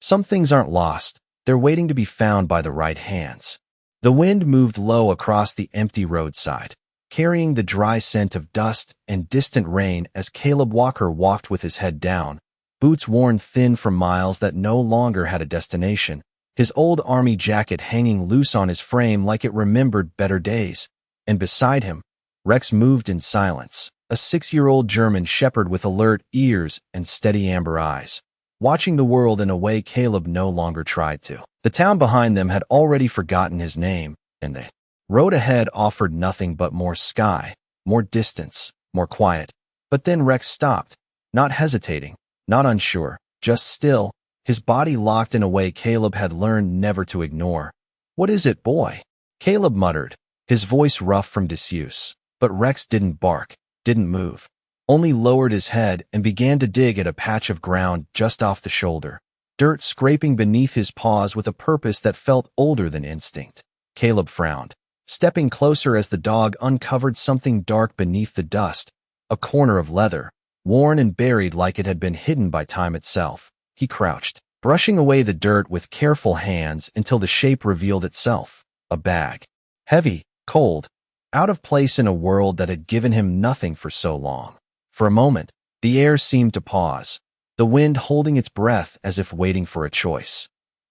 Some things aren't lost. They're waiting to be found by the right hands. The wind moved low across the empty roadside, carrying the dry scent of dust and distant rain as Caleb Walker walked with his head down, boots worn thin from miles that no longer had a destination, his old army jacket hanging loose on his frame like it remembered better days. And beside him, Rex moved in silence, a 6-year-old German shepherd with alert ears and steady amber eyes, watching the world in a way Caleb no longer tried to. The town behind them had already forgotten his name, and the road ahead offered nothing but more sky, more distance, more quiet. But then Rex stopped, not hesitating, not unsure, just still, his body locked in a way Caleb had learned never to ignore. "What is it, boy?" Caleb muttered, his voice rough from disuse. But Rex didn't bark, didn't move, only lowered his head and began to dig at a patch of ground just off the shoulder, dirt scraping beneath his paws with a purpose that felt older than instinct. Caleb frowned, stepping closer as the dog uncovered something dark beneath the dust, a corner of leather, worn and buried like it had been hidden by time itself. He crouched, brushing away the dirt with careful hands until the shape revealed itself, a bag. Heavy, cold, out of place in a world that had given him nothing for so long. For a moment, the air seemed to pause, the wind holding its breath as if waiting for a choice.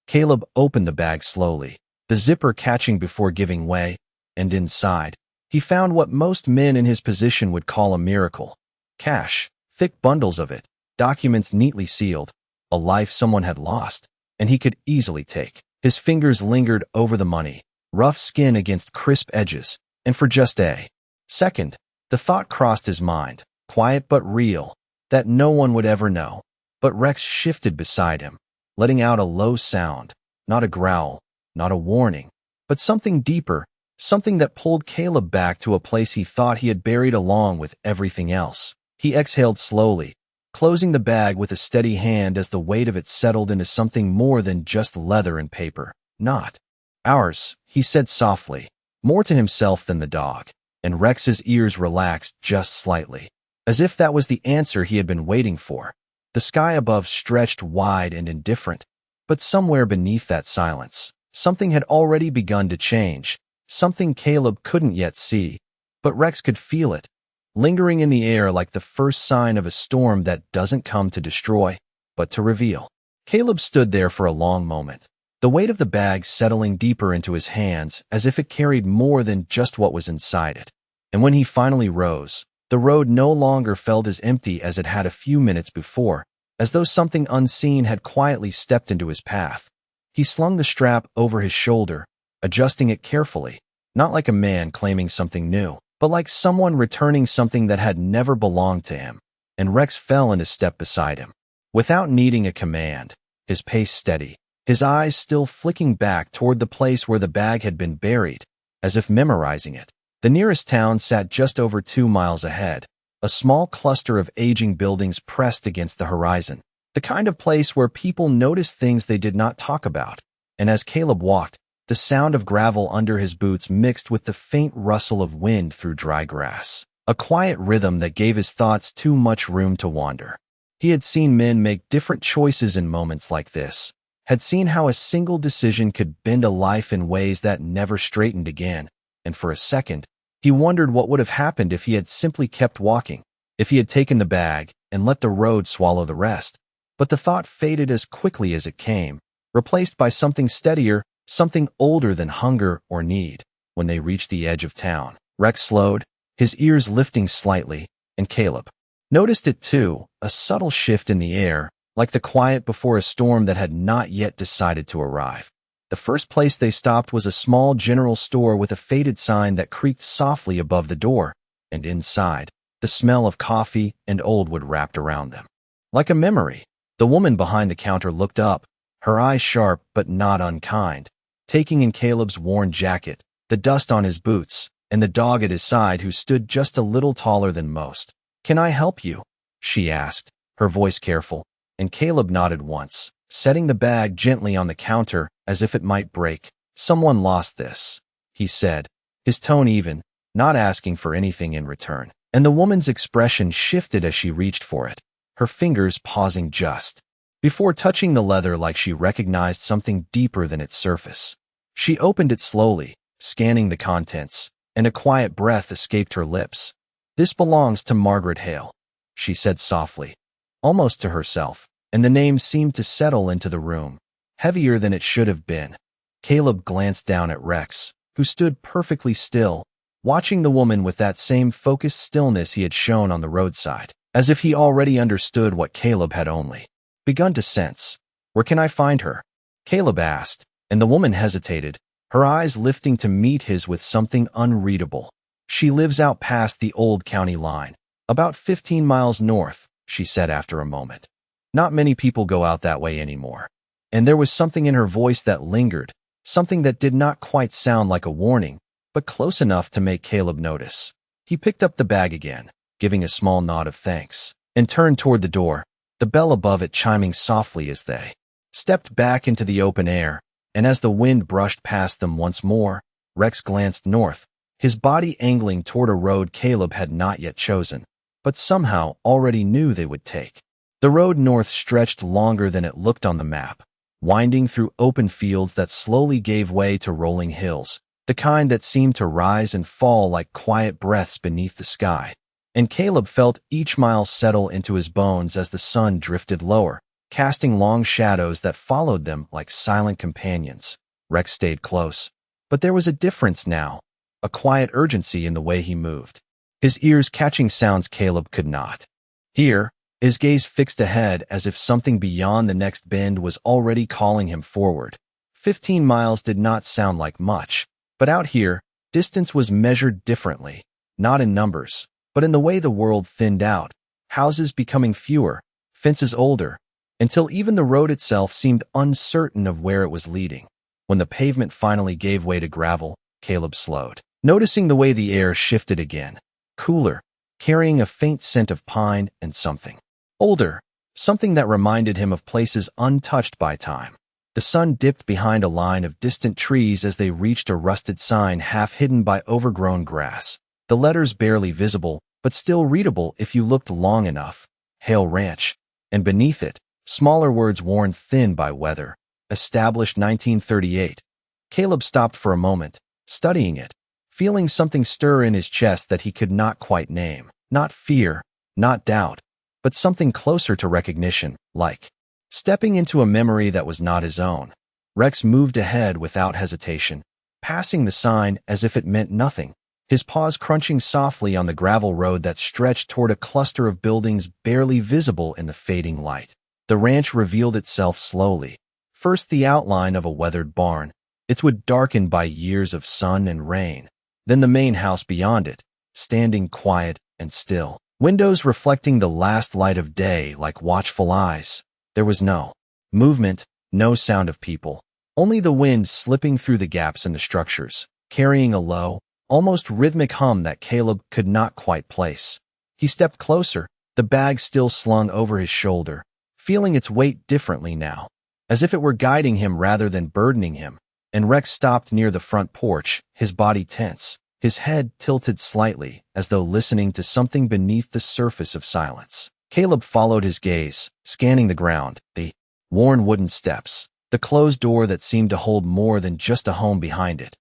Caleb opened the bag slowly, the zipper catching before giving way, and inside, he found what most men in his position would call a miracle. Cash, thick bundles of it, documents neatly sealed, a life someone had lost, and he could easily take. His fingers lingered over the money, rough skin against crisp edges, and for just a second, the thought crossed his mind, quiet but real, that no one would ever know. But Rex shifted beside him, letting out a low sound, not a growl, not a warning, but something deeper, something that pulled Caleb back to a place he thought he had buried along with everything else. He exhaled slowly, closing the bag with a steady hand as the weight of it settled into something more than just leather and paper. "Not ours," he said softly, more to himself than the dog, and Rex's ears relaxed just slightly, as if that was the answer he had been waiting for. The sky above stretched wide and indifferent, but somewhere beneath that silence, something had already begun to change, something Caleb couldn't yet see, but Rex could feel it, lingering in the air like the first sign of a storm that doesn't come to destroy, but to reveal. Caleb stood there for a long moment, the weight of the bag settling deeper into his hands as if it carried more than just what was inside it. And when he finally rose, the road no longer felt as empty as it had a few minutes before, as though something unseen had quietly stepped into his path. He slung the strap over his shoulder, adjusting it carefully, not like a man claiming something new, but like someone returning something that had never belonged to him, and Rex fell into step beside him. Without needing a command, his pace steady, his eyes still flicking back toward the place where the bag had been buried, as if memorizing it. The nearest town sat just over 2 miles ahead, a small cluster of aging buildings pressed against the horizon, the kind of place where people noticed things they did not talk about. And as Caleb walked, the sound of gravel under his boots mixed with the faint rustle of wind through dry grass, a quiet rhythm that gave his thoughts too much room to wander. He had seen men make different choices in moments like this, had seen how a single decision could bend a life in ways that never straightened again, and for a second, he wondered what would have happened if he had simply kept walking, if he had taken the bag and let the road swallow the rest. But the thought faded as quickly as it came, replaced by something steadier, something older than hunger or need. When they reached the edge of town, Rex slowed, his ears lifting slightly, and Caleb noticed it too, a subtle shift in the air, like the quiet before a storm that had not yet decided to arrive. The first place they stopped was a small general store with a faded sign that creaked softly above the door, and inside, the smell of coffee and old wood wrapped around them. Like a memory, the woman behind the counter looked up, her eyes sharp but not unkind, taking in Caleb's worn jacket, the dust on his boots, and the dog at his side who stood just a little taller than most. "Can I help you?" she asked, her voice careful, and Caleb nodded once, setting the bag gently on the counter as if it might break. "Someone lost this," he said, his tone even, not asking for anything in return. And the woman's expression shifted as she reached for it, her fingers pausing just before touching the leather like she recognized something deeper than its surface. She opened it slowly, scanning the contents, and a quiet breath escaped her lips. "This belongs to Margaret Hale," she said softly, almost to herself, and the name seemed to settle into the room, heavier than it should have been. Caleb glanced down at Rex, who stood perfectly still, watching the woman with that same focused stillness he had shown on the roadside, as if he already understood what Caleb had only begun to sense. "Where can I find her?" Caleb asked, and the woman hesitated, her eyes lifting to meet his with something unreadable. "She lives out past the old county line, about 15 miles north," she said after a moment. "Not many people go out that way anymore." And there was something in her voice that lingered, something that did not quite sound like a warning, but close enough to make Caleb notice. He picked up the bag again, giving a small nod of thanks, and turned toward the door, the bell above it chiming softly as they stepped back into the open air. And as the wind brushed past them once more, Rex glanced north, his body angling toward a road Caleb had not yet chosen, but somehow already knew they would take. The road north stretched longer than it looked on the map, winding through open fields that slowly gave way to rolling hills, the kind that seemed to rise and fall like quiet breaths beneath the sky. And Caleb felt each mile settle into his bones as the sun drifted lower, casting long shadows that followed them like silent companions. Rex stayed close, but there was a difference now, a quiet urgency in the way he moved, his ears catching sounds Caleb could not hear, his gaze fixed ahead as if something beyond the next bend was already calling him forward. 15 miles did not sound like much, but out here, distance was measured differently, not in numbers, but in the way the world thinned out, houses becoming fewer, fences older, until even the road itself seemed uncertain of where it was leading. When the pavement finally gave way to gravel, Caleb slowed, noticing the way the air shifted again, cooler, carrying a faint scent of pine and something older, something that reminded him of places untouched by time. The sun dipped behind a line of distant trees as they reached a rusted sign half hidden by overgrown grass, the letters barely visible, but still readable if you looked long enough. Hale Ranch, and beneath it, smaller words worn thin by weather, established 1938. Caleb stopped for a moment, studying it, feeling something stir in his chest that he could not quite name. Not fear, not doubt, but something closer to recognition, like stepping into a memory that was not his own. Rex moved ahead without hesitation, passing the sign as if it meant nothing, his paws crunching softly on the gravel road that stretched toward a cluster of buildings barely visible in the fading light. The ranch revealed itself slowly. First the outline of a weathered barn, its wood darkened by years of sun and rain. Then the main house beyond it, standing quiet and still, windows reflecting the last light of day like watchful eyes. There was no movement, no sound of people, only the wind slipping through the gaps in the structures, carrying a low, almost rhythmic hum that Caleb could not quite place. He stepped closer, the bag still slung over his shoulder, feeling its weight differently now, as if it were guiding him rather than burdening him, and Rex stopped near the front porch, his body tense, his head tilted slightly, as though listening to something beneath the surface of silence. Caleb followed his gaze, scanning the ground, the worn wooden steps, the closed door that seemed to hold more than just a home behind it.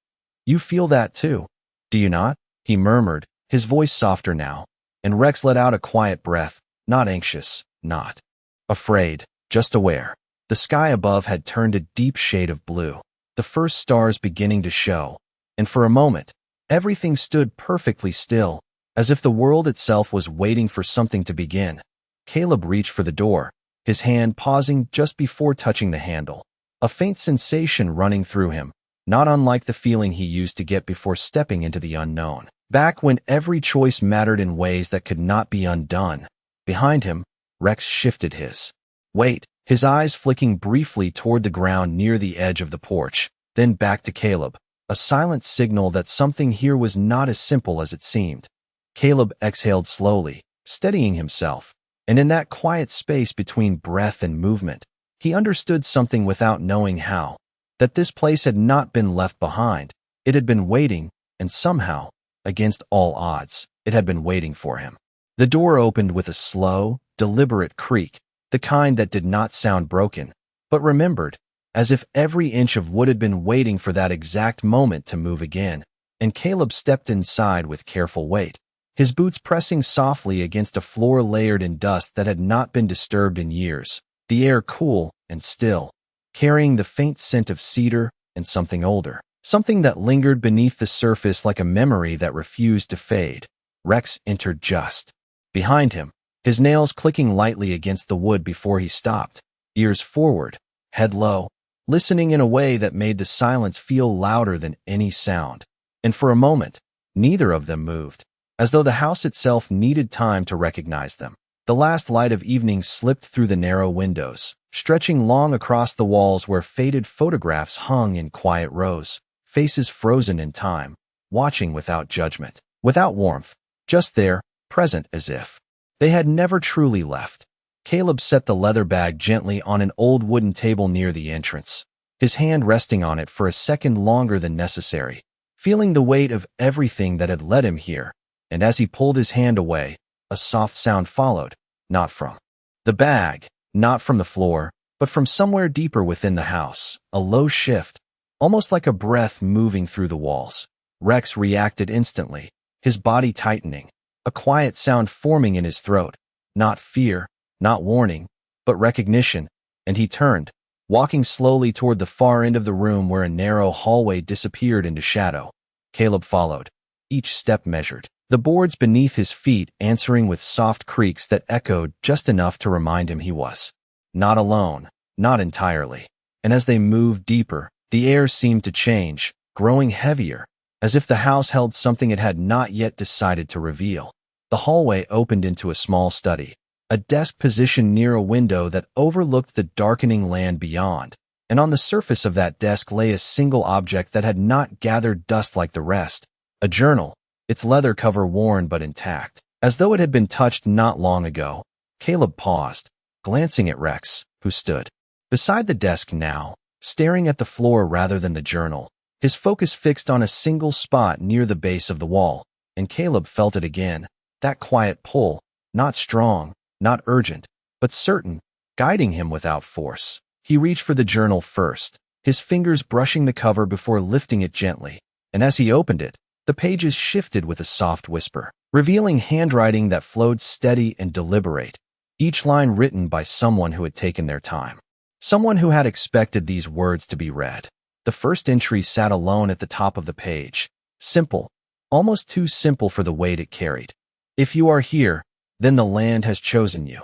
"You feel that too, do you not?" he murmured, his voice softer now, and Rex let out a quiet breath, not anxious, not afraid, just aware. The sky above had turned a deep shade of blue, the first stars beginning to show, and for a moment, everything stood perfectly still, as if the world itself was waiting for something to begin. Caleb reached for the door, his hand pausing just before touching the handle, a faint sensation running through him, not unlike the feeling he used to get before stepping into the unknown, back when every choice mattered in ways that could not be undone. Behind him, Rex shifted his weight, his eyes flicking briefly toward the ground near the edge of the porch, then back to Caleb, a silent signal that something here was not as simple as it seemed. Caleb exhaled slowly, steadying himself, and in that quiet space between breath and movement, he understood something without knowing how, that this place had not been left behind, it had been waiting, and somehow, against all odds, it had been waiting for him. The door opened with a slow, deliberate creak, the kind that did not sound broken, but remembered, as if every inch of wood had been waiting for that exact moment to move again. And Caleb stepped inside with careful weight, his boots pressing softly against a floor layered in dust that had not been disturbed in years, the air cool and still, carrying the faint scent of cedar and something older, something that lingered beneath the surface like a memory that refused to fade. Rex entered just behind him, his nails clicking lightly against the wood before he stopped, ears forward, head low, listening in a way that made the silence feel louder than any sound. And for a moment, neither of them moved, as though the house itself needed time to recognize them. The last light of evening slipped through the narrow windows, stretching long across the walls where faded photographs hung in quiet rows, faces frozen in time, watching without judgment, without warmth, just there, present as if they had never truly left. Caleb set the leather bag gently on an old wooden table near the entrance, his hand resting on it for a second longer than necessary, feeling the weight of everything that had led him here. And as he pulled his hand away, a soft sound followed, not from the bag, not from the floor, but from somewhere deeper within the house, a low shift, almost like a breath moving through the walls. Rex reacted instantly, his body tightening, a quiet sound forming in his throat, not fear, not warning, but recognition, and he turned, walking slowly toward the far end of the room where a narrow hallway disappeared into shadow. Caleb followed, each step measured, the boards beneath his feet answering with soft creaks that echoed just enough to remind him he was not alone, not entirely. And as they moved deeper, the air seemed to change, growing heavier, as if the house held something it had not yet decided to reveal. The hallway opened into a small study, a desk positioned near a window that overlooked the darkening land beyond, and on the surface of that desk lay a single object that had not gathered dust like the rest, a journal, its leather cover worn but intact, as though it had been touched not long ago. Caleb paused, glancing at Rex, who stood beside the desk now, staring at the floor rather than the journal, his focus fixed on a single spot near the base of the wall. And Caleb felt it again, that quiet pull, not strong, not urgent, but certain, guiding him without force. He reached for the journal first, his fingers brushing the cover before lifting it gently, and as he opened it, the pages shifted with a soft whisper, revealing handwriting that flowed steady and deliberate, each line written by someone who had taken their time, someone who had expected these words to be read. The first entry sat alone at the top of the page, simple, almost too simple for the weight it carried. If you are here, then the land has chosen you.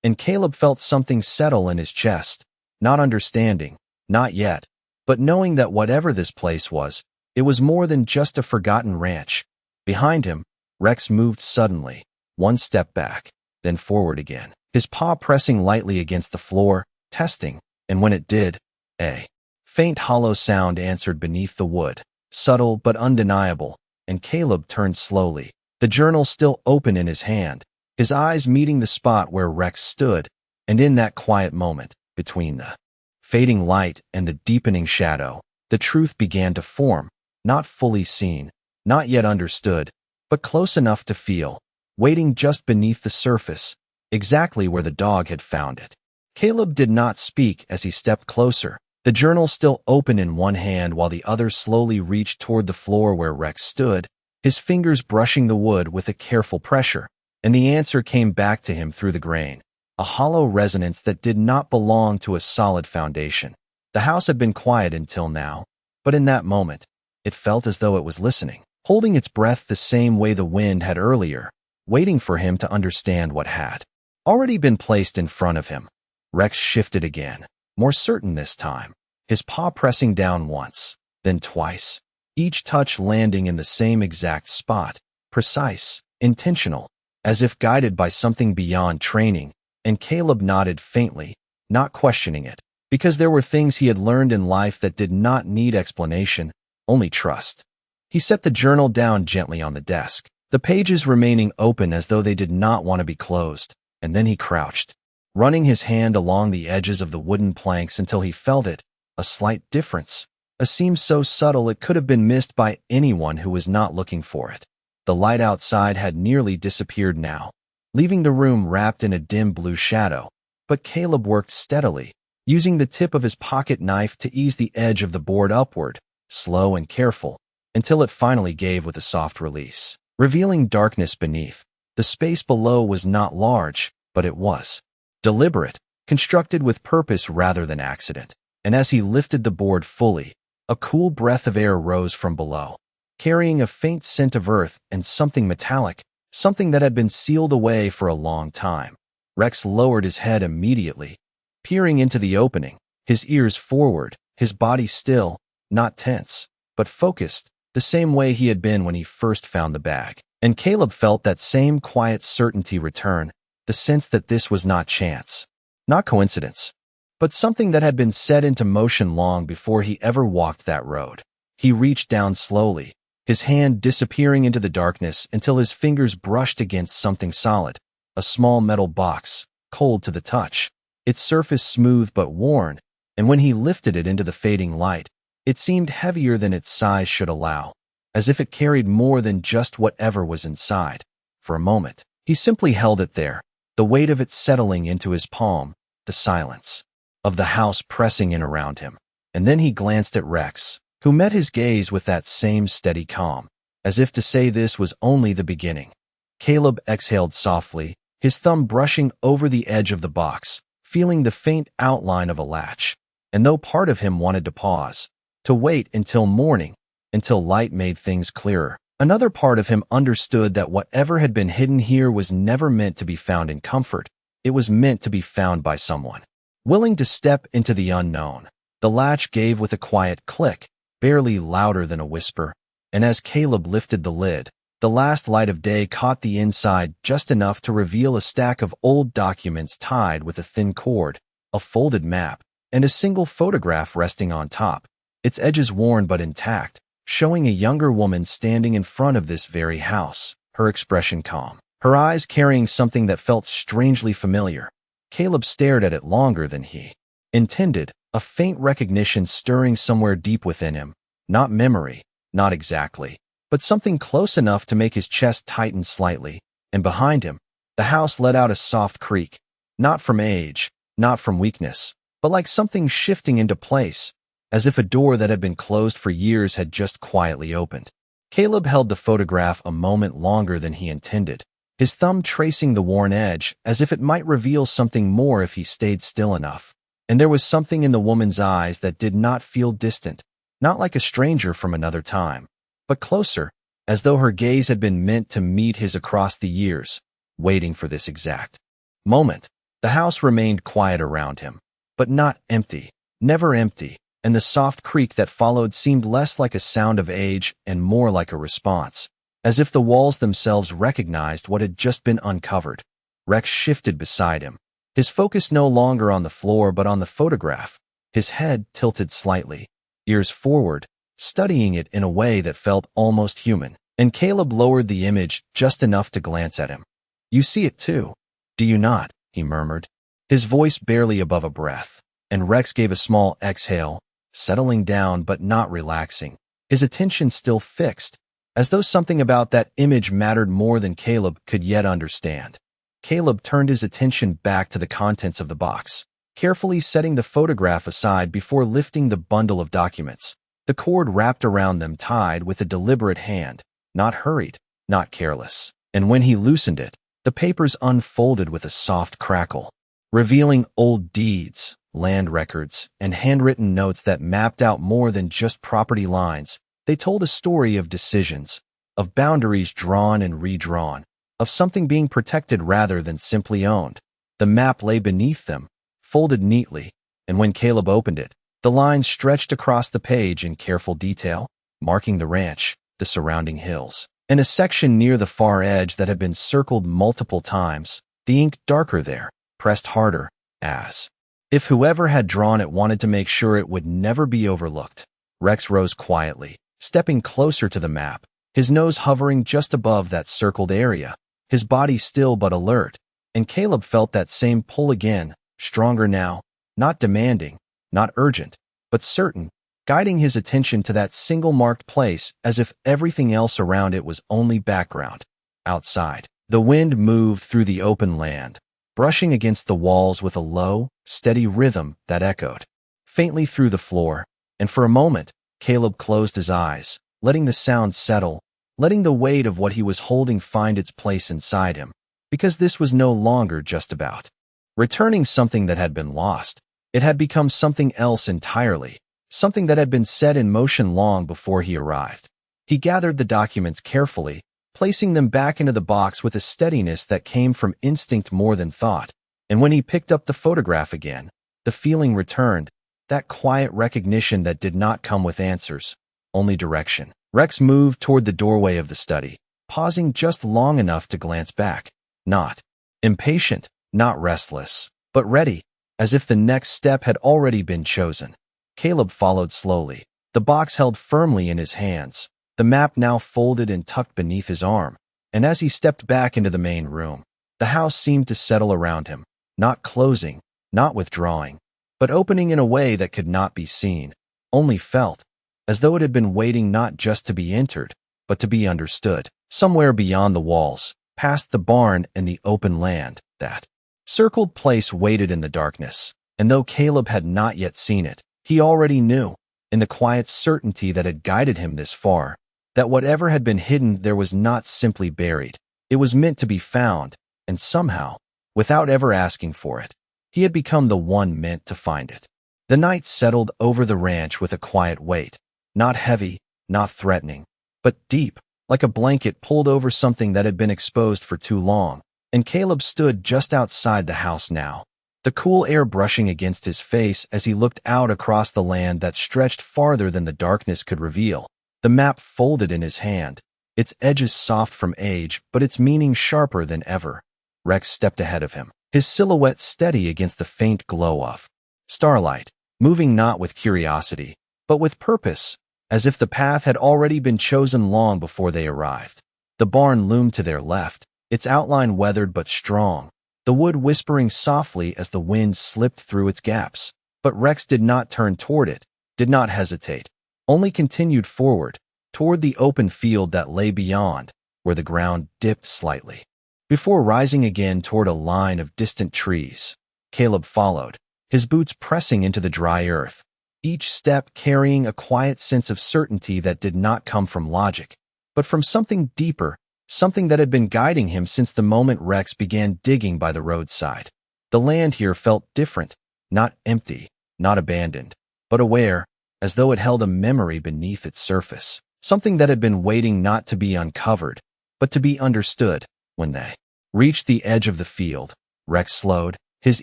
And Caleb felt something settle in his chest, not understanding, not yet, but knowing that whatever this place was, it was more than just a forgotten ranch. Behind him, Rex moved suddenly, one step back, then forward again, his paw pressing lightly against the floor, testing, and when it did, a faint hollow sound answered beneath the wood, subtle but undeniable, and Caleb turned slowly, the journal still open in his hand, his eyes meeting the spot where Rex stood, and in that quiet moment, between the fading light and the deepening shadow, the truth began to form, not fully seen, not yet understood, but close enough to feel, waiting just beneath the surface, exactly where the dog had found it. Caleb did not speak as he stepped closer, the journal still open in one hand while the other slowly reached toward the floor where Rex stood, his fingers brushing the wood with a careful pressure, and the answer came back to him through the grain, a hollow resonance that did not belong to a solid foundation. The house had been quiet until now, but in that moment, it felt as though it was listening, holding its breath the same way the wind had earlier, waiting for him to understand what had already been placed in front of him. Rex shifted again, more certain this time, his paw pressing down once, then twice, each touch landing in the same exact spot, precise, intentional, as if guided by something beyond training, and Caleb nodded faintly, not questioning it, because there were things he had learned in life that did not need explanation, only trust. He set the journal down gently on the desk, the pages remaining open as though they did not want to be closed, and then he crouched, running his hand along the edges of the wooden planks until he felt it, a slight difference, a seam so subtle it could have been missed by anyone who was not looking for it. The light outside had nearly disappeared now, leaving the room wrapped in a dim blue shadow, But Caleb worked steadily, using the tip of his pocket knife to ease the edge of the board upward, slow and careful, until it finally gave with a soft release, revealing darkness beneath. The space below was not large, but it was deliberate, constructed with purpose rather than accident. And as he lifted the board fully, a cool breath of air rose from below, carrying a faint scent of earth and something metallic, something that had been sealed away for a long time. Rex lowered his head immediately, peering into the opening, his ears forward, his body still, not tense, but focused, the same way he had been when he first found the bag. And Caleb felt that same quiet certainty return, the sense that this was not chance, not coincidence, but something that had been set into motion long before he ever walked that road. He reached down slowly, his hand disappearing into the darkness until his fingers brushed against something solid, a small metal box, cold to the touch, its surface smooth but worn, and when he lifted it into the fading light, it seemed heavier than its size should allow, as if it carried more than just whatever was inside. For a moment, he simply held it there, the weight of it settling into his palm, the silence of the house pressing in around him. And then he glanced at Rex, who met his gaze with that same steady calm, as if to say this was only the beginning. Caleb exhaled softly, his thumb brushing over the edge of the box, feeling the faint outline of a latch. And though part of him wanted to pause, to wait until morning, until light made things clearer, another part of him understood that whatever had been hidden here was never meant to be found in comfort. It was meant to be found by someone willing to step into the unknown. The latch gave with a quiet click, barely louder than a whisper, and as Caleb lifted the lid, the last light of day caught the inside just enough to reveal a stack of old documents tied with a thin cord, a folded map, and a single photograph resting on top, its edges worn but intact, showing a younger woman standing in front of this very house, her expression calm, her eyes carrying something that felt strangely familiar. Caleb stared at it longer than he intended, a faint recognition stirring somewhere deep within him, not memory, not exactly, but something close enough to make his chest tighten slightly. And behind him, the house let out a soft creak, not from age, not from weakness, but like something shifting into place, as if a door that had been closed for years had just quietly opened. Caleb held the photograph a moment longer than he intended, his thumb tracing the worn edge as if it might reveal something more if he stayed still enough. And there was something in the woman's eyes that did not feel distant, not like a stranger from another time, but closer, as though her gaze had been meant to meet his across the years, waiting for this exact moment. The house remained quiet around him, but not empty, never empty, and the soft creak that followed seemed less like a sound of age and more like a response, as if the walls themselves recognized what had just been uncovered. Rex shifted beside him, his focus no longer on the floor but on the photograph, his head tilted slightly, ears forward, studying it in a way that felt almost human. And Caleb lowered the image just enough to glance at him. "You see it too, do you not?" he murmured, his voice barely above a breath. And Rex gave a small exhale, settling down but not relaxing, his attention still fixed, as though something about that image mattered more than Caleb could yet understand. Caleb turned his attention back to the contents of the box, carefully setting the photograph aside before lifting the bundle of documents, the cord wrapped around them tied with a deliberate hand, not hurried, not careless. And when he loosened it, the papers unfolded with a soft crackle, revealing old deeds, land records, and handwritten notes that mapped out more than just property lines. They told a story of decisions, of boundaries drawn and redrawn, of something being protected rather than simply owned. The map lay beneath them, folded neatly, and when Caleb opened it, the lines stretched across the page in careful detail, marking the ranch, the surrounding hills, and a section near the far edge that had been circled multiple times, the ink darker there, pressed harder, as if whoever had drawn it wanted to make sure it would never be overlooked. Rex rose quietly, stepping closer to the map, his nose hovering just above that circled area, his body still but alert, and Caleb felt that same pull again, stronger now, not demanding, not urgent, but certain, guiding his attention to that single marked place as if everything else around it was only background. Outside, the wind moved through the open land, brushing against the walls with a low, steady rhythm that echoed faintly through the floor, and for a moment, Caleb closed his eyes, letting the sound settle, letting the weight of what he was holding find its place inside him, because this was no longer just about returning something that had been lost. It had become something else entirely, something that had been set in motion long before he arrived. He gathered the documents carefully, placing them back into the box with a steadiness that came from instinct more than thought, and when he picked up the photograph again, the feeling returned, that quiet recognition that did not come with answers, only direction. Rex moved toward the doorway of the study, pausing just long enough to glance back, not impatient, not restless, but ready, as if the next step had already been chosen. Caleb followed slowly, the box held firmly in his hands, the map now folded and tucked beneath his arm, and as he stepped back into the main room, the house seemed to settle around him, not closing, not withdrawing, but opening in a way that could not be seen, only felt, as though it had been waiting not just to be entered, but to be understood, somewhere beyond the walls, past the barn and the open land. That circled place waited in the darkness, and though Caleb had not yet seen it, he already knew, in the quiet certainty that had guided him this far, that whatever had been hidden there was not simply buried. It was meant to be found, and somehow, without ever asking for it, he had become the one meant to find it. The night settled over the ranch with a quiet weight, not heavy, not threatening, but deep, like a blanket pulled over something that had been exposed for too long, and Caleb stood just outside the house now, the cool air brushing against his face as he looked out across the land that stretched farther than the darkness could reveal. The map folded in his hand, its edges soft from age, but its meaning sharper than ever. Rex stepped ahead of him, his silhouette steady against the faint glow of starlight, moving not with curiosity, but with purpose, as if the path had already been chosen long before they arrived. The barn loomed to their left, its outline weathered but strong, the wood whispering softly as the wind slipped through its gaps. But Rex did not turn toward it, did not hesitate, only continued forward, toward the open field that lay beyond, where the ground dipped slightly, before rising again toward a line of distant trees. Caleb followed, his boots pressing into the dry earth, each step carrying a quiet sense of certainty that did not come from logic, but from something deeper, something that had been guiding him since the moment Rex began digging by the roadside. The land here felt different, not empty, not abandoned, but aware, as though it held a memory beneath its surface, something that had been waiting not to be uncovered, but to be understood. When they reached the edge of the field, Rex slowed, his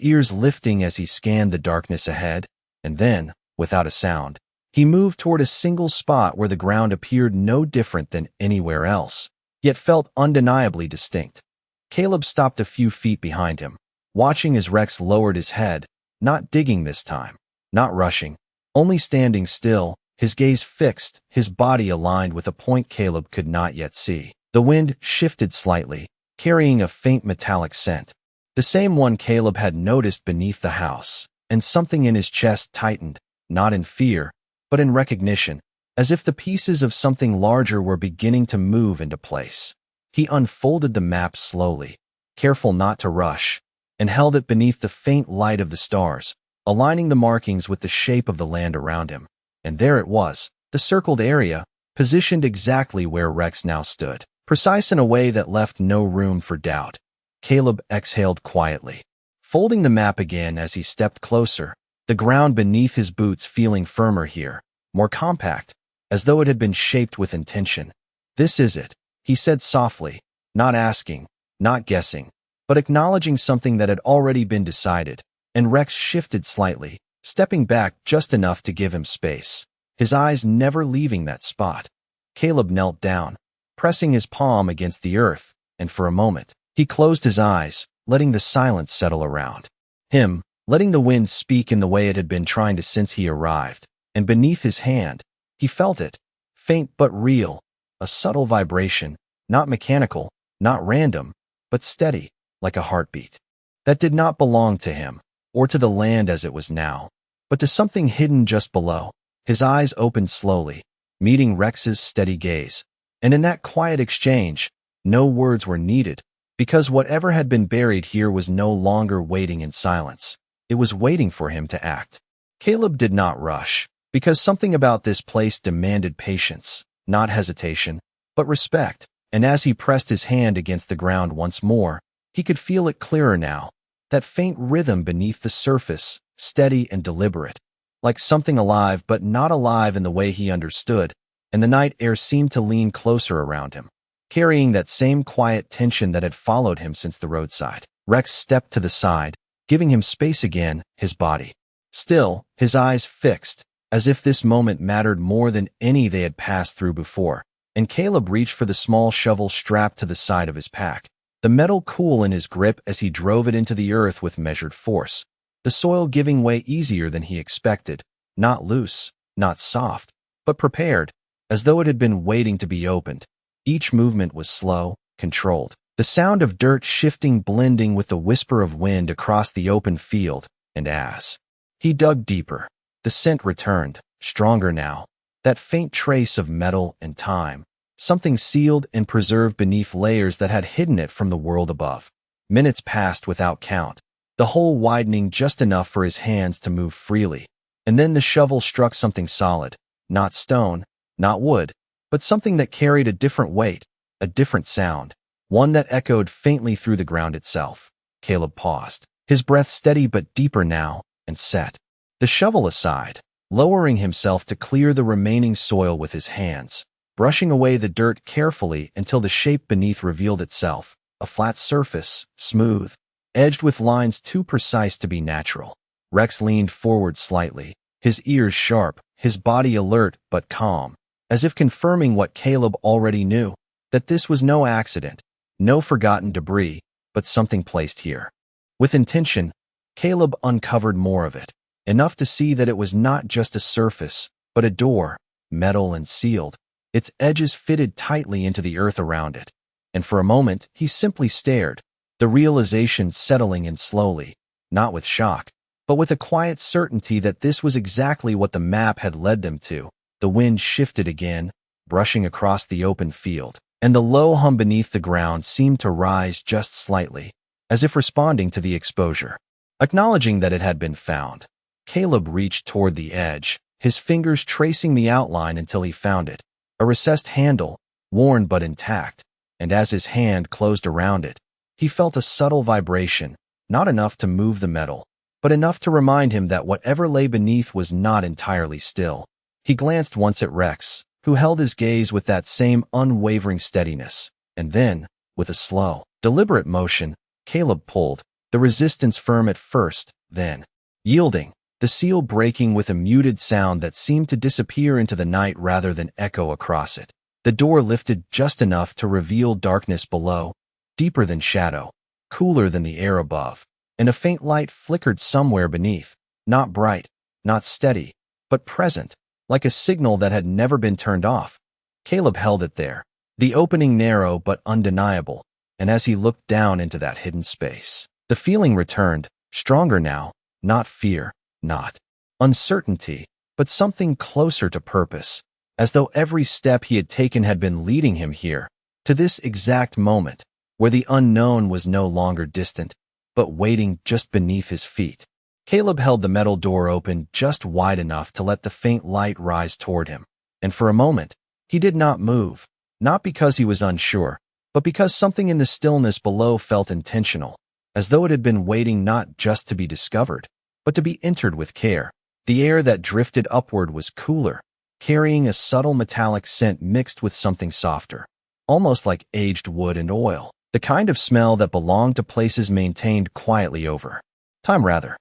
ears lifting as he scanned the darkness ahead, and then, without a sound, he moved toward a single spot where the ground appeared no different than anywhere else, yet felt undeniably distinct. Caleb stopped a few feet behind him, watching as Rex lowered his head, not digging this time, not rushing, only standing still, his gaze fixed, his body aligned with a point Caleb could not yet see. The wind shifted slightly, carrying a faint metallic scent, the same one Caleb had noticed beneath the house, and something in his chest tightened, not in fear, but in recognition, as if the pieces of something larger were beginning to move into place. He unfolded the map slowly, careful not to rush, and held it beneath the faint light of the stars, aligning the markings with the shape of the land around him. And there it was, the circled area, positioned exactly where Rex now stood, precise in a way that left no room for doubt. Caleb exhaled quietly, folding the map again as he stepped closer, the ground beneath his boots feeling firmer here, more compact, as though it had been shaped with intention. "This is it," he said softly, not asking, not guessing, but acknowledging something that had already been decided, and Rex shifted slightly, stepping back just enough to give him space, his eyes never leaving that spot. Caleb knelt down, pressing his palm against the earth, and for a moment, he closed his eyes, letting the silence settle around him, letting the wind speak in the way it had been trying to since he arrived, and beneath his hand, he felt it, faint but real, a subtle vibration, not mechanical, not random, but steady, like a heartbeat, that did not belong to him, or to the land as it was now, but to something hidden just below. His eyes opened slowly, meeting Rex's steady gaze, and in that quiet exchange, no words were needed, because whatever had been buried here was no longer waiting in silence. It was waiting for him to act. Caleb did not rush, because something about this place demanded patience, not hesitation, but respect, and as he pressed his hand against the ground once more, he could feel it clearer now, that faint rhythm beneath the surface, steady and deliberate, like something alive but not alive in the way he understood, and the night air seemed to lean closer around him, carrying that same quiet tension that had followed him since the roadside. Rex stepped to the side, giving him space again, his body still, his eyes fixed, as if this moment mattered more than any they had passed through before, and Caleb reached for the small shovel strapped to the side of his pack, the metal cool in his grip as he drove it into the earth with measured force, the soil giving way easier than he expected, not loose, not soft, but prepared, as though it had been waiting to be opened. Each movement was slow, controlled, the sound of dirt shifting blending with the whisper of wind across the open field, and as he dug deeper, the scent returned, stronger now, that faint trace of metal and time, something sealed and preserved beneath layers that had hidden it from the world above. Minutes passed without count, the hole widening just enough for his hands to move freely, and then the shovel struck something solid, not stone, not wood, but something that carried a different weight, a different sound, one that echoed faintly through the ground itself. Caleb paused, his breath steady but deeper now, and set the shovel aside, lowering himself to clear the remaining soil with his hands, brushing away the dirt carefully until the shape beneath revealed itself, a flat surface, smooth, edged with lines too precise to be natural. Rex leaned forward slightly, his ears sharp, his body alert but calm, as if confirming what Caleb already knew, that this was no accident, no forgotten debris, but something placed here. With intention, Caleb uncovered more of it, enough to see that it was not just a surface, but a door, metal and sealed, its edges fitted tightly into the earth around it. And for a moment, he simply stared, the realization settling in slowly, not with shock, but with a quiet certainty that this was exactly what the map had led them to. The wind shifted again, brushing across the open field, and the low hum beneath the ground seemed to rise just slightly, as if responding to the exposure. Acknowledging that it had been found, Caleb reached toward the edge, his fingers tracing the outline until he found it, a recessed handle, worn but intact, and as his hand closed around it, he felt a subtle vibration, not enough to move the metal, but enough to remind him that whatever lay beneath was not entirely still. He glanced once at Rex, who held his gaze with that same unwavering steadiness, and then, with a slow, deliberate motion, Caleb pulled, the resistance firm at first, then yielding, the seal breaking with a muted sound that seemed to disappear into the night rather than echo across it. The door lifted just enough to reveal darkness below, deeper than shadow, cooler than the air above, and a faint light flickered somewhere beneath, not bright, not steady, but present, like a signal that had never been turned off. Caleb held it there, the opening narrow but undeniable, and as he looked down into that hidden space, the feeling returned, stronger now, not fear, not uncertainty, but something closer to purpose, as though every step he had taken had been leading him here, to this exact moment, where the unknown was no longer distant, but waiting just beneath his feet. Caleb held the metal door open just wide enough to let the faint light rise toward him, and for a moment, he did not move, not because he was unsure, but because something in the stillness below felt intentional, as though it had been waiting not just to be discovered, but to be entered with care. The air that drifted upward was cooler, carrying a subtle metallic scent mixed with something softer, almost like aged wood and oil, the kind of smell that belonged to places maintained quietly over time rather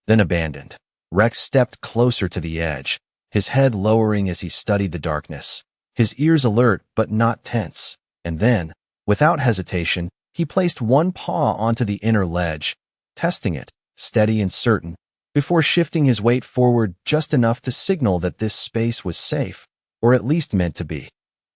than abandoned. Rex stepped closer to the edge, his head lowering as he studied the darkness, his ears alert but not tense, and then, without hesitation, he placed one paw onto the inner ledge, testing it, steady and certain, before shifting his weight forward just enough to signal that this space was safe, or at least meant to be.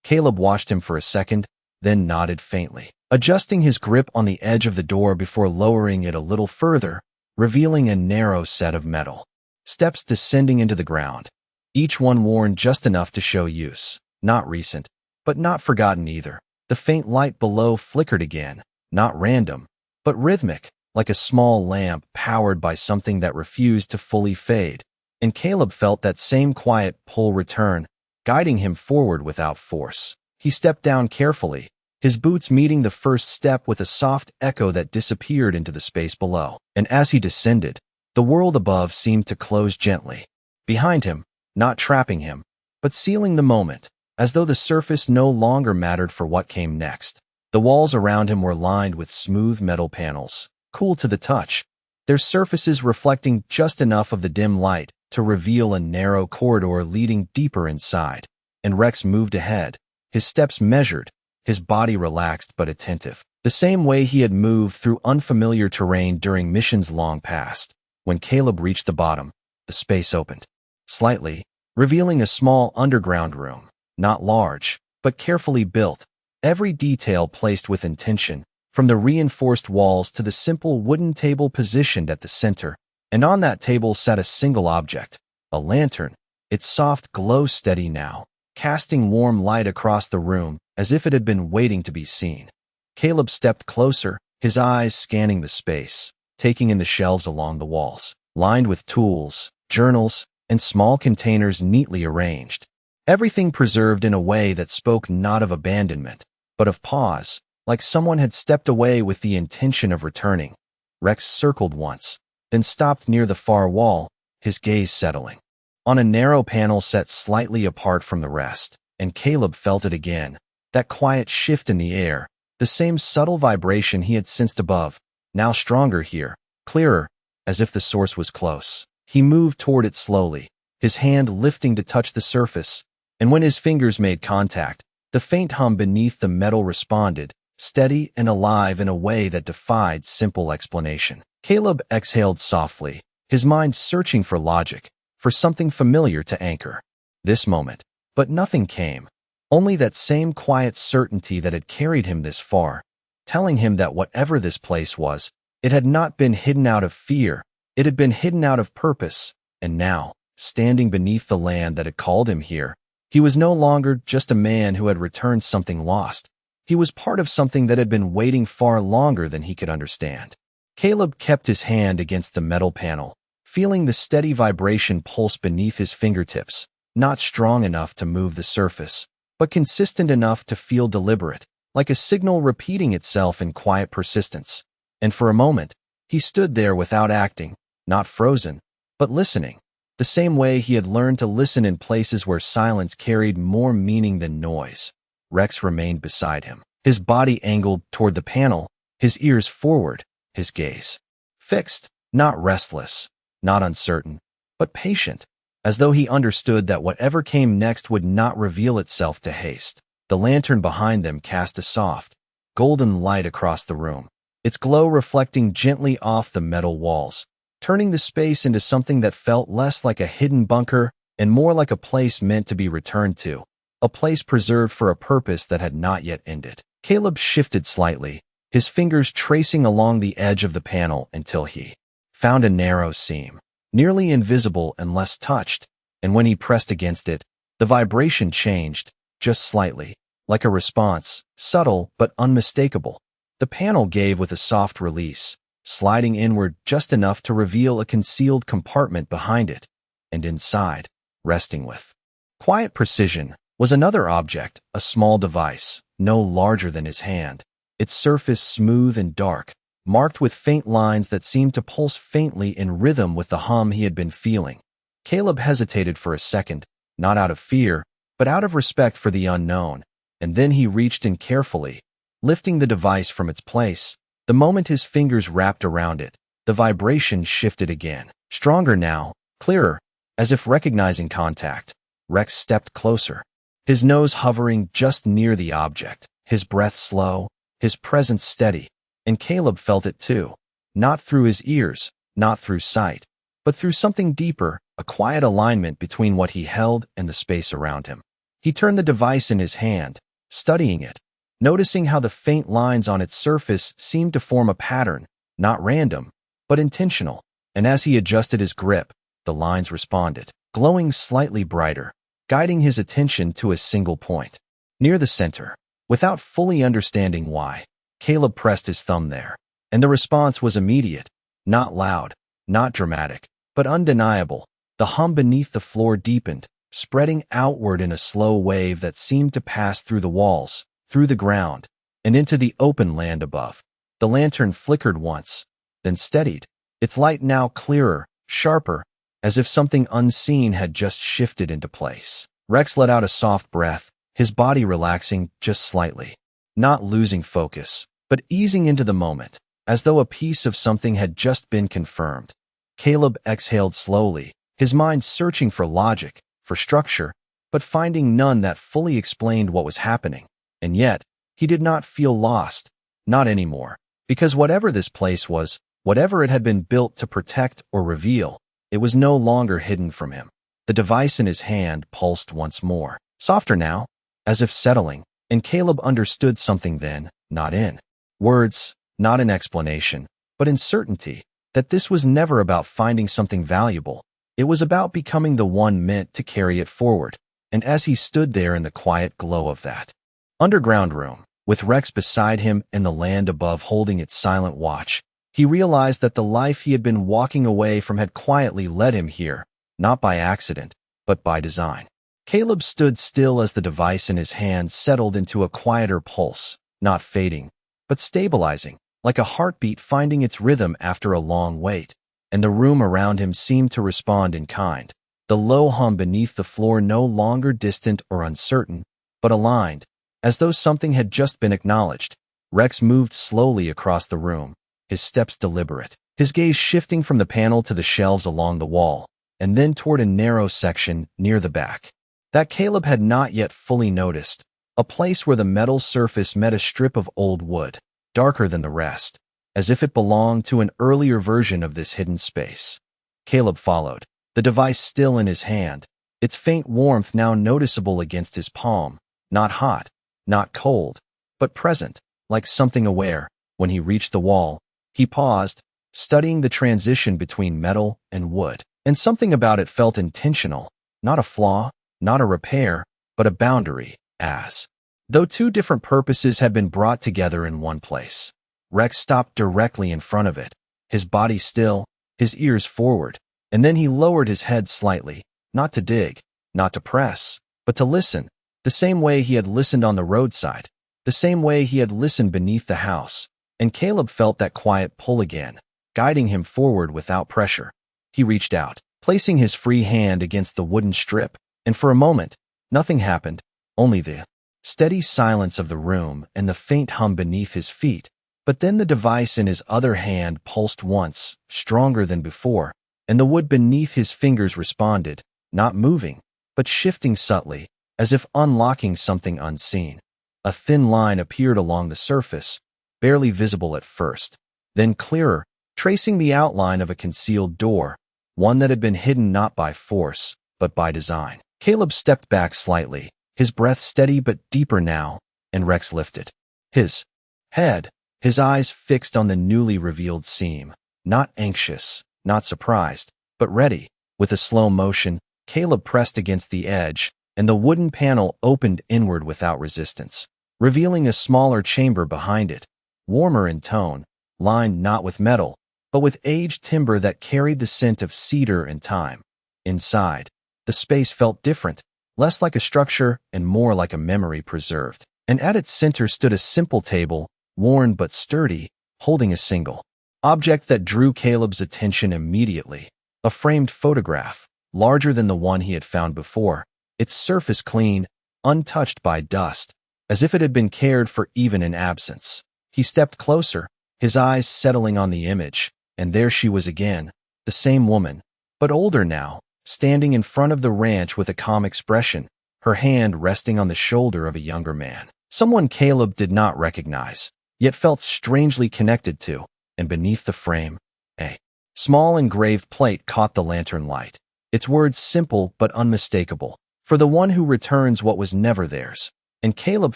Caleb watched him for a second, then nodded faintly, adjusting his grip on the edge of the door before lowering it a little further, revealing a narrow set of metal steps descending into the ground, each one worn just enough to show use, not recent, but not forgotten either. The faint light below flickered again, not random, but rhythmic, like a small lamp powered by something that refused to fully fade. And Caleb felt that same quiet pull return, guiding him forward without force. He stepped down carefully, his boots meeting the first step with a soft echo that disappeared into the space below. And as he descended, the world above seemed to close gently. Behind him, not trapping him, but sealing the moment, as though the surface no longer mattered for what came next. The walls around him were lined with smooth metal panels, cool to the touch, their surfaces reflecting just enough of the dim light to reveal a narrow corridor leading deeper inside. And Rex moved ahead, his steps measured, his body relaxed but attentive, the same way he had moved through unfamiliar terrain during missions long past. When Caleb reached the bottom, the space opened slightly, revealing a small underground room, not large, but carefully built, every detail placed with intention, from the reinforced walls to the simple wooden table positioned at the center. And on that table sat a single object, a lantern, its soft glow steady now, casting warm light across the room as if it had been waiting to be seen. Caleb stepped closer, his eyes scanning the space, taking in the shelves along the walls, lined with tools, journals, and small containers neatly arranged. Everything preserved in a way that spoke not of abandonment, but of pause, like someone had stepped away with the intention of returning. Rex circled once, then stopped near the far wall, his gaze settling on a narrow panel set slightly apart from the rest. And Caleb felt it again, that quiet shift in the air, the same subtle vibration he had sensed above, now stronger here, clearer, as if the source was close. He moved toward it slowly, his hand lifting to touch the surface, and when his fingers made contact, the faint hum beneath the metal responded, steady and alive in a way that defied simple explanation. Caleb exhaled softly, his mind searching for logic, for something familiar to anchor this moment. But nothing came, only that same quiet certainty that had carried him this far, telling him that whatever this place was, it had not been hidden out of fear, it had been hidden out of purpose. And now, standing beneath the land that had called him here, he was no longer just a man who had returned something lost. He was part of something that had been waiting far longer than he could understand. Caleb kept his hand against the metal panel, feeling the steady vibration pulse beneath his fingertips, not strong enough to move the surface, but consistent enough to feel deliberate, like a signal repeating itself in quiet persistence. And for a moment, he stood there without acting, not frozen, but listening, the same way he had learned to listen in places where silence carried more meaning than noise. Rex remained beside him, his body angled toward the panel, his ears forward, his gaze fixed, not restless, not uncertain, but patient, as though he understood that whatever came next would not reveal itself to haste. The lantern behind them cast a soft, golden light across the room, its glow reflecting gently off the metal walls, turning the space into something that felt less like a hidden bunker and more like a place meant to be returned to, a place preserved for a purpose that had not yet ended. Caleb shifted slightly, his fingers tracing along the edge of the panel until he found a narrow seam, nearly invisible unless touched, and when he pressed against it, the vibration changed, just slightly, like a response, subtle but unmistakable. The panel gave with a soft release, sliding inward just enough to reveal a concealed compartment behind it, and inside, resting with quiet precision, was another object, a small device, no larger than his hand, its surface smooth and dark, marked with faint lines that seemed to pulse faintly in rhythm with the hum he had been feeling. Caleb hesitated for a second, not out of fear, but out of respect for the unknown, and then he reached in carefully, lifting the device from its place. The moment his fingers wrapped around it, the vibration shifted again, stronger now, clearer, as if recognizing contact. Rex stepped closer, his nose hovering just near the object, his breath slow, his presence steady, and Caleb felt it too, not through his ears, not through sight, but through something deeper, a quiet alignment between what he held and the space around him. He turned the device in his hand, studying it, noticing how the faint lines on its surface seemed to form a pattern, not random, but intentional, and as he adjusted his grip, the lines responded, glowing slightly brighter, guiding his attention to a single point, near the center. Without fully understanding why, Caleb pressed his thumb there, and the response was immediate, not loud, not dramatic, but undeniable. The hum beneath the floor deepened, spreading outward in a slow wave that seemed to pass through the walls, through the ground, and into the open land above. The lantern flickered once, then steadied, its light now clearer, sharper, as if something unseen had just shifted into place. Rex let out a soft breath, his body relaxing just slightly, not losing focus, but easing into the moment, as though a piece of something had just been confirmed. Caleb exhaled slowly, his mind searching for logic, for structure, but finding none that fully explained what was happening. And yet, he did not feel lost, not anymore, because whatever this place was, whatever it had been built to protect or reveal, it was no longer hidden from him. The device in his hand pulsed once more, softer now, as if settling, and Caleb understood something then, not in words, not in explanation, but in certainty, that this was never about finding something valuable. It was about becoming the one meant to carry it forward. And as he stood there in the quiet glow of that underground room, with Rex beside him and the land above holding its silent watch, he realized that the life he had been walking away from had quietly led him here, not by accident, but by design. Caleb stood still as the device in his hand settled into a quieter pulse, not fading, but stabilizing, like a heartbeat finding its rhythm after a long wait. And the room around him seemed to respond in kind. The low hum beneath the floor no longer distant or uncertain, but aligned, as though something had just been acknowledged. Rex moved slowly across the room, his steps deliberate, his gaze shifting from the panel to the shelves along the wall, and then toward a narrow section near the back that Caleb had not yet fully noticed, a place where the metal surface met a strip of old wood, darker than the rest, as if it belonged to an earlier version of this hidden space. Caleb followed, the device still in his hand, its faint warmth now noticeable against his palm, not hot, not cold, but present, like something aware. When he reached the wall, he paused, studying the transition between metal and wood, and something about it felt intentional, not a flaw, not a repair, but a boundary, as though two different purposes had been brought together in one place. Rex stopped directly in front of it, his body still, his ears forward, and then he lowered his head slightly, not to dig, not to press, but to listen, the same way he had listened on the roadside, the same way he had listened beneath the house, and Caleb felt that quiet pull again, guiding him forward without pressure. He reached out, placing his free hand against the wooden strip, and for a moment, nothing happened, only the steady silence of the room and the faint hum beneath his feet. But then the device in his other hand pulsed once, stronger than before, and the wood beneath his fingers responded, not moving, but shifting subtly, as if unlocking something unseen. A thin line appeared along the surface, barely visible at first, then clearer, tracing the outline of a concealed door, one that had been hidden not by force, but by design. Caleb stepped back slightly, his breath steady but deeper now, and Rex lifted his head, his eyes fixed on the newly revealed seam, not anxious, not surprised, but ready. With a slow motion, Caleb pressed against the edge, and the wooden panel opened inward without resistance, revealing a smaller chamber behind it, warmer in tone, lined not with metal, but with aged timber that carried the scent of cedar and time. Inside, the space felt different, less like a structure and more like a memory preserved. And at its center stood a simple table, worn but sturdy, holding a single object that drew Caleb's attention immediately. A framed photograph, larger than the one he had found before, its surface clean, untouched by dust, as if it had been cared for even in absence. He stepped closer, his eyes settling on the image, and there she was again, the same woman, but older now, standing in front of the ranch with a calm expression, her hand resting on the shoulder of a younger man. Someone Caleb did not recognize, yet felt strangely connected to, and beneath the frame, a small engraved plate caught the lantern light, its words simple but unmistakable, "For the one who returns what was never theirs." And Caleb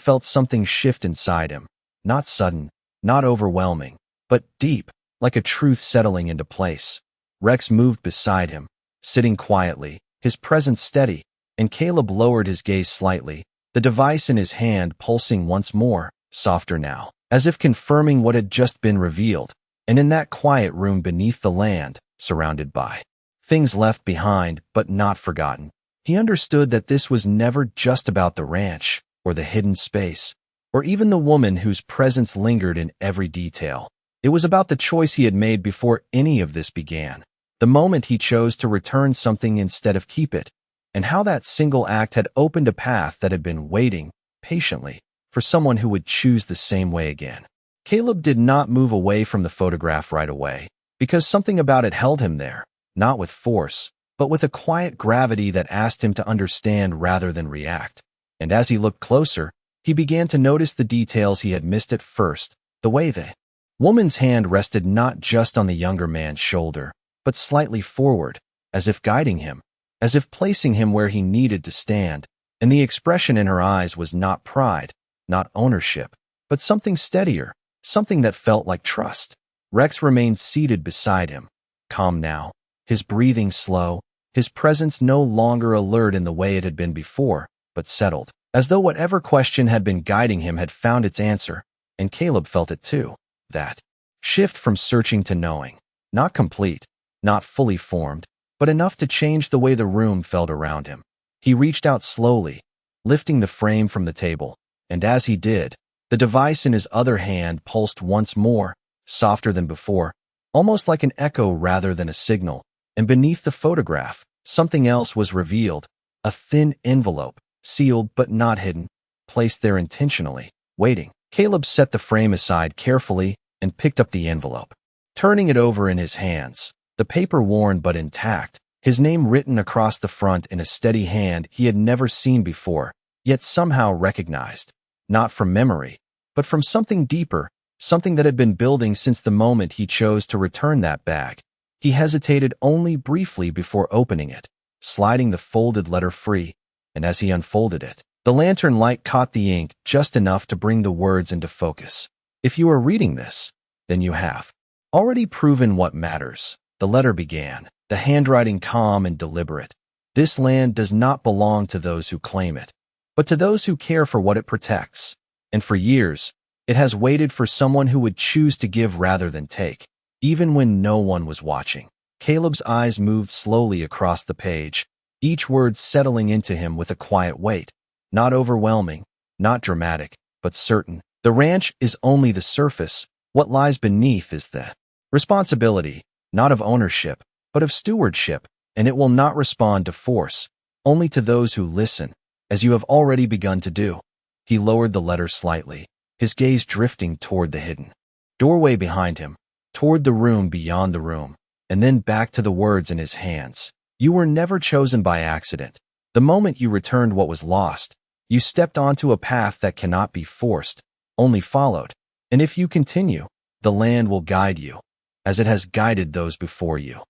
felt something shift inside him, not sudden, not overwhelming, but deep, like a truth settling into place. Rex moved beside him, sitting quietly, his presence steady, and Caleb lowered his gaze slightly, the device in his hand pulsing once more, softer now, as if confirming what had just been revealed. And in that quiet room beneath the land, surrounded by things left behind but not forgotten, he understood that this was never just about the ranch, or the hidden space, or even the woman whose presence lingered in every detail. It was about the choice he had made before any of this began, the moment he chose to return something instead of keep it, and how that single act had opened a path that had been waiting, patiently, for someone who would choose the same way again. Caleb did not move away from the photograph right away, because something about it held him there, not with force, but with a quiet gravity that asked him to understand rather than react. And as he looked closer, he began to notice the details he had missed at first, the way the woman's hand rested not just on the younger man's shoulder, but slightly forward, as if guiding him, as if placing him where he needed to stand, and the expression in her eyes was not pride, not ownership, but something steadier, something that felt like trust. Rex remained seated beside him, calm now, his breathing slow, his presence no longer alert in the way it had been before, but settled, as though whatever question had been guiding him had found its answer, and Caleb felt it too. That shift from searching to knowing, not complete, not fully formed, but enough to change the way the room felt around him. He reached out slowly, lifting the frame from the table, and as he did, the device in his other hand pulsed once more, softer than before, almost like an echo rather than a signal, and beneath the photograph, something else was revealed, a thin envelope, sealed but not hidden, placed there intentionally, waiting. Caleb set the frame aside carefully and picked up the envelope. Turning it over in his hands, the paper worn but intact, his name written across the front in a steady hand he had never seen before, yet somehow recognized, not from memory, but from something deeper, something that had been building since the moment he chose to return that bag. He hesitated only briefly before opening it, sliding the folded letter free, and as he unfolded it, the lantern light caught the ink just enough to bring the words into focus. If you are reading this, then you have already proven what matters. The letter began, the handwriting calm and deliberate. This land does not belong to those who claim it, but to those who care for what it protects. And for years, it has waited for someone who would choose to give rather than take, even when no one was watching. Caleb's eyes moved slowly across the page, each word settling into him with a quiet weight. Not overwhelming, not dramatic, but certain. The ranch is only the surface. What lies beneath is the responsibility, not of ownership, but of stewardship, and it will not respond to force, only to those who listen, as you have already begun to do. He lowered the letter slightly, his gaze drifting toward the hidden doorway behind him, toward the room beyond the room, and then back to the words in his hands. You were never chosen by accident. The moment you returned what was lost, you stepped onto a path that cannot be forced, only followed. And if you continue, the land will guide you, as it has guided those before you.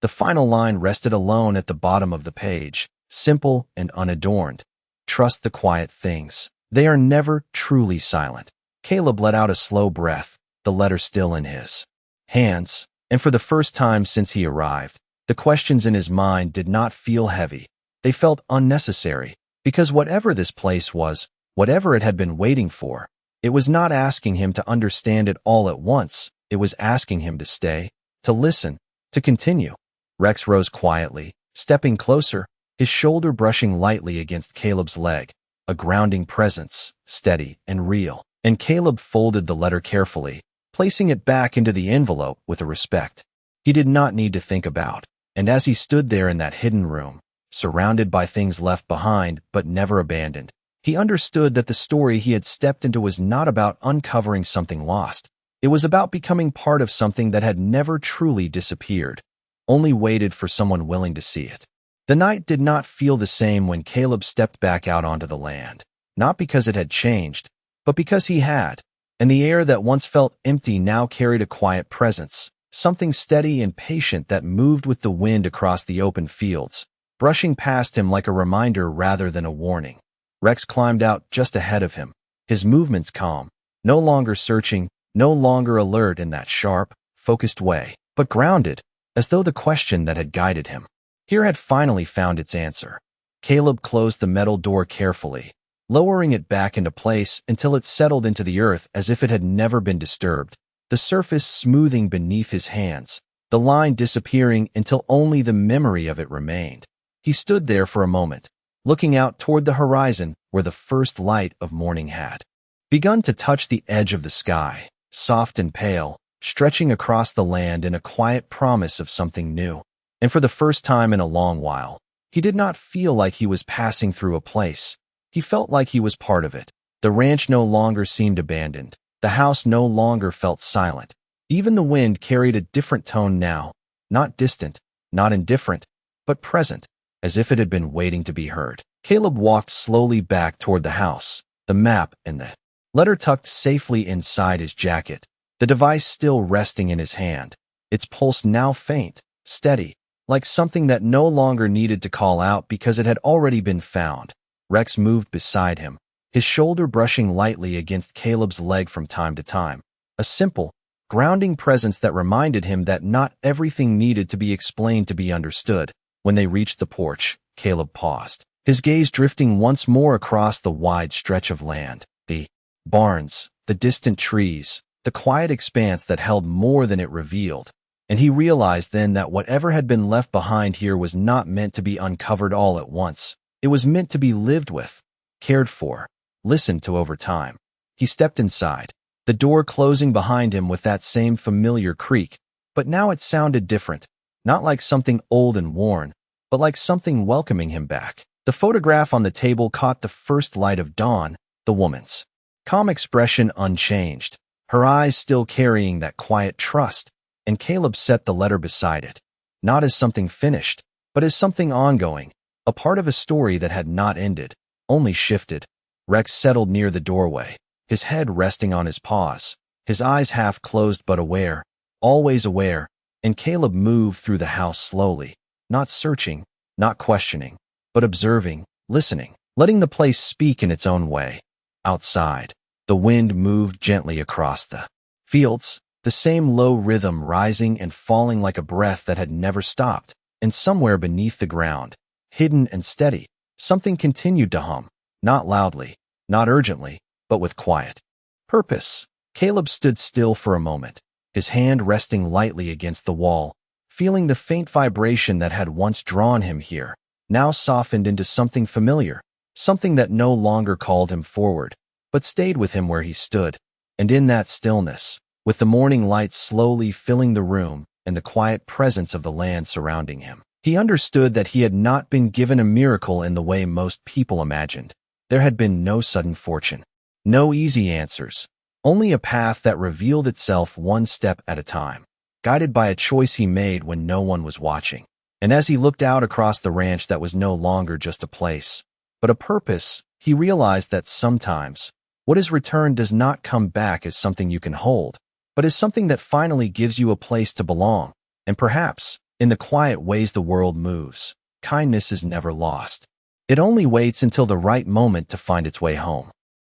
The final line rested alone at the bottom of the page, simple and unadorned. Trust the quiet things. They are never truly silent. Caleb let out a slow breath, the letter still in his hands, and for the first time since he arrived, the questions in his mind did not feel heavy. They felt unnecessary, because whatever this place was, whatever it had been waiting for, it was not asking him to understand it all at once. It was asking him to stay, to listen, to continue. Rex rose quietly, stepping closer, his shoulder brushing lightly against Caleb's leg, a grounding presence, steady and real. And Caleb folded the letter carefully, placing it back into the envelope with a respect he did not need to think about. And as he stood there in that hidden room, surrounded by things left behind but never abandoned, he understood that the story he had stepped into was not about uncovering something lost. It was about becoming part of something that had never truly disappeared, only waited for someone willing to see it. The night did not feel the same when Caleb stepped back out onto the land, not because it had changed, but because he had, and the air that once felt empty now carried a quiet presence, something steady and patient that moved with the wind across the open fields, brushing past him like a reminder rather than a warning. Rex climbed out just ahead of him, his movements calm, no longer searching, no longer alert in that sharp, focused way, but grounded, as though the question that had guided him here had finally found its answer. Caleb closed the metal door carefully, lowering it back into place until it settled into the earth as if it had never been disturbed, the surface smoothing beneath his hands, the line disappearing until only the memory of it remained. He stood there for a moment, looking out toward the horizon where the first light of morning had begun to touch the edge of the sky, soft and pale, stretching across the land in a quiet promise of something new. And for the first time in a long while, he did not feel like he was passing through a place. He felt like he was part of it. The ranch no longer seemed abandoned. The house no longer felt silent. Even the wind carried a different tone now, not distant, not indifferent, but present, as if it had been waiting to be heard. Caleb walked slowly back toward the house, the map and the letter tucked safely inside his jacket, the device still resting in his hand, its pulse now faint, steady, like something that no longer needed to call out because it had already been found. Rex moved beside him, his shoulder brushing lightly against Caleb's leg from time to time, a simple, grounding presence that reminded him that not everything needed to be explained to be understood. When they reached the porch, Caleb paused, his gaze drifting once more across the wide stretch of land, the barns, the distant trees, the quiet expanse that held more than it revealed. And he realized then that whatever had been left behind here was not meant to be uncovered all at once. It was meant to be lived with, cared for, listened to over time. He stepped inside, the door closing behind him with that same familiar creak, but now it sounded different, not like something old and worn, but like something welcoming him back. The photograph on the table caught the first light of dawn, the woman's calm expression unchanged, her eyes still carrying that quiet trust, and Caleb set the letter beside it, not as something finished, but as something ongoing, a part of a story that had not ended, only shifted. Rex settled near the doorway, his head resting on his paws, his eyes half closed but aware, always aware, and Caleb moved through the house slowly, not searching, not questioning, but observing, listening, letting the place speak in its own way. Outside, the wind moved gently across the fields, the same low rhythm rising and falling like a breath that had never stopped, and somewhere beneath the ground, hidden and steady, something continued to hum, not loudly, not urgently, but with quiet purpose. Caleb stood still for a moment, his hand resting lightly against the wall, feeling the faint vibration that had once drawn him here, now softened into something familiar, something that no longer called him forward, but stayed with him where he stood. And in that stillness, with the morning light slowly filling the room and the quiet presence of the land surrounding him, he understood that he had not been given a miracle in the way most people imagined. There had been no sudden fortune, no easy answers, only a path that revealed itself one step at a time, guided by a choice he made when no one was watching. And as he looked out across the ranch that was no longer just a place, but a purpose, he realized that sometimes what is returned does not come back as something you can hold, but as something that finally gives you a place to belong. And perhaps, in the quiet ways the world moves, kindness is never lost. It only waits until the right moment to find its way home.